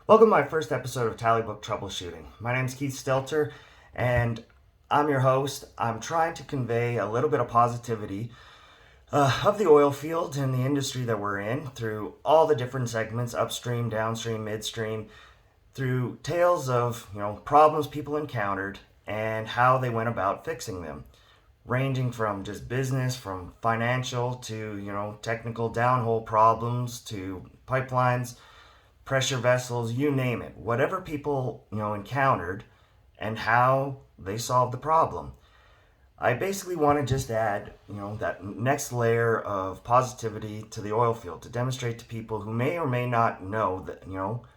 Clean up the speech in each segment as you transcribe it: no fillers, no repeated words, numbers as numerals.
Welcome to my first episode of Tally Book Troubleshooting. My name is Keith Stelter, and I'm your host. I'm trying to convey a little bit of positivity of the oil field and the industry that we're in through all the different segments, upstream, downstream, midstream, through tales of problems people encountered and how they went about fixing them, ranging from just business, from financial to technical downhole problems to pipelines, pressure vessels, you name it. Whatever people, encountered and how they solved the problem. I basically want to just add, that next layer of positivity to the oil field to demonstrate to people who may or may not know that,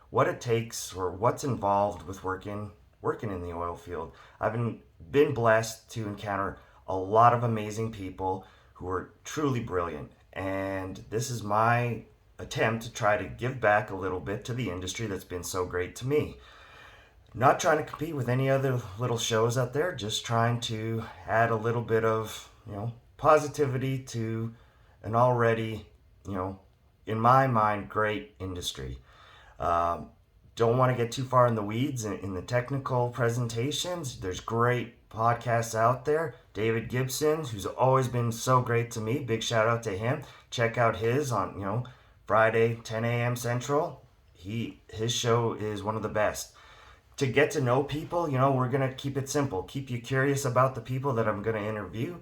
what it takes or what's involved with working in the oil field. I've been blessed to encounter a lot of amazing people who are truly brilliant, and this is my attempt to try to give back a little bit to the industry that's been so great to me. Not trying to compete with any other little shows out there, just trying to add a little bit of, positivity to an already, in my mind, great industry. Um, don't want to get too far in the weeds in the technical presentations. There's great podcasts out there. David Gibson, who's always been so great to me, big shout out to him. Check out his on, Friday, 10 a.m. Central. His show is one of the best. To get to know people, we're going to keep it simple. Keep you curious about the people that I'm going to interview.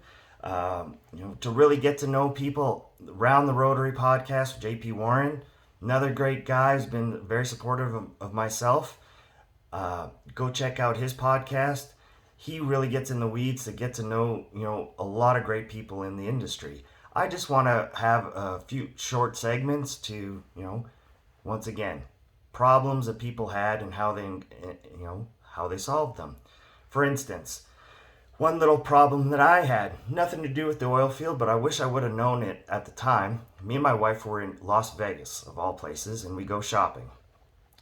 To really get to know people, Round the Rotary podcast with JP Warren, another great guy who's been very supportive of myself. Go check out his podcast. He really gets in the weeds to get to know, a lot of great people in the industry. I just want to have a few short segments to, once again, problems that people had and how they solved them. For instance, one little problem that I had, nothing to do with the oil field, but I wish I would have known it at the time. Me and my wife were in Las Vegas, of all places, and we go shopping.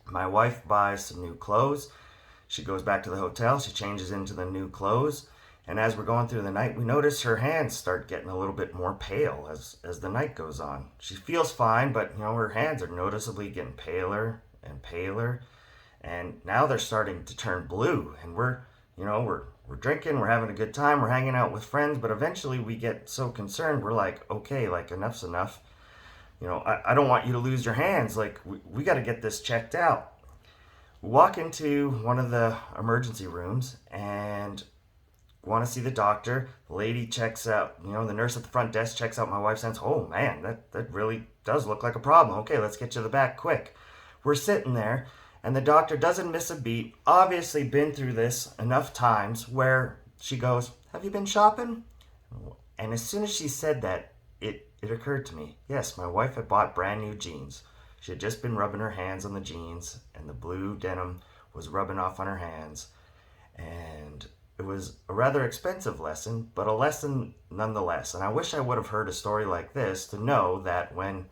My wife buys some new clothes. She goes back to the hotel. She changes into the new clothes. And as we're going through the night, we notice her hands start getting a little bit more pale as the night goes on. She feels fine, but her hands are noticeably getting paler and paler. And now they're starting to turn blue. And we're drinking, we're having a good time, we're hanging out with friends, but eventually we get so concerned, we're like, okay, like enough's enough. I don't want you to lose your hands. Like, we got to get this checked out. We walk into one of the emergency rooms and want to see the doctor. The lady checks out, the nurse at the front desk checks out my wife's hands. Oh man, that really does look like a problem. Okay, let's get you to the back quick. We're sitting there, and the doctor doesn't miss a beat. Obviously been through this enough times where she goes, "Have you been shopping?" And as soon as she said that, it occurred to me. Yes, my wife had bought brand new jeans. She had just been rubbing her hands on the jeans, and the blue denim was rubbing off on her hands. And it was a rather expensive lesson, but a lesson nonetheless. And I wish I would have heard a story like this to know that when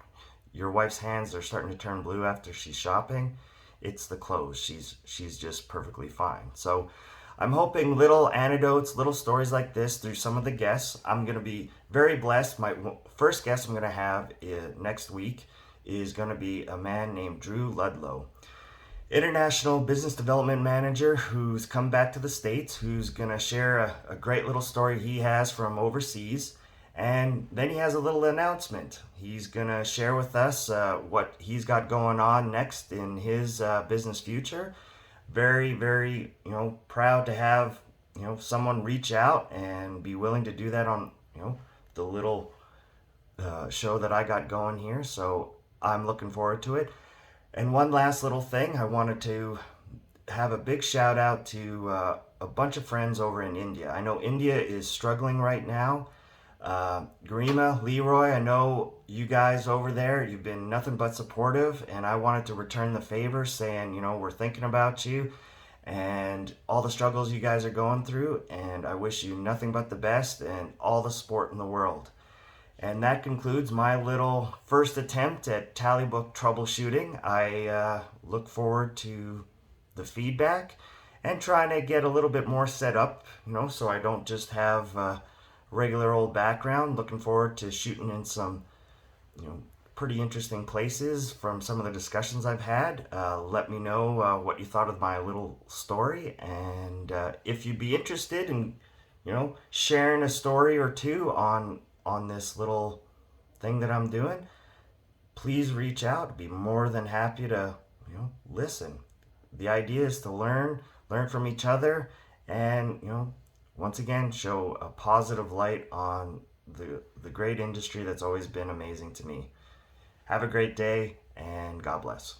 your wife's hands are starting to turn blue after she's shopping, it's the clothes. She's just perfectly fine. So I'm hoping little anecdotes, little stories like this through some of the guests. I'm going to be very blessed. My first guest I'm going to have next week is going to be a man named Drew Ludlow, international business development manager who's come back to the States, who's going to share a great little story he has from overseas. And then he has a little announcement. He's going to share with us what he's got going on next in his business future. Very, very, proud to have, someone reach out and be willing to do that on, the little show that I got going here. So I'm looking forward to it. And one last little thing, I wanted to have a big shout out to a bunch of friends over in India. I know India is struggling right now. Garima, Leroy, I know you guys over there, you've been nothing but supportive, and I wanted to return the favor saying, we're thinking about you and all the struggles you guys are going through, and I wish you nothing but the best and all the support in the world. And that concludes my little first attempt at tally book troubleshooting. I look forward to the feedback and trying to get a little bit more set up, so I don't just have regular old background. Looking forward to shooting in some, pretty interesting places from some of the discussions I've had. Let me know what you thought of my little story, and if you'd be interested in, sharing a story or two on this little thing that I'm doing, please reach out. I'd be more than happy to, listen. The idea is to learn from each other, and once again, show a positive light on the great industry that's always been amazing to me. Have a great day, and God bless.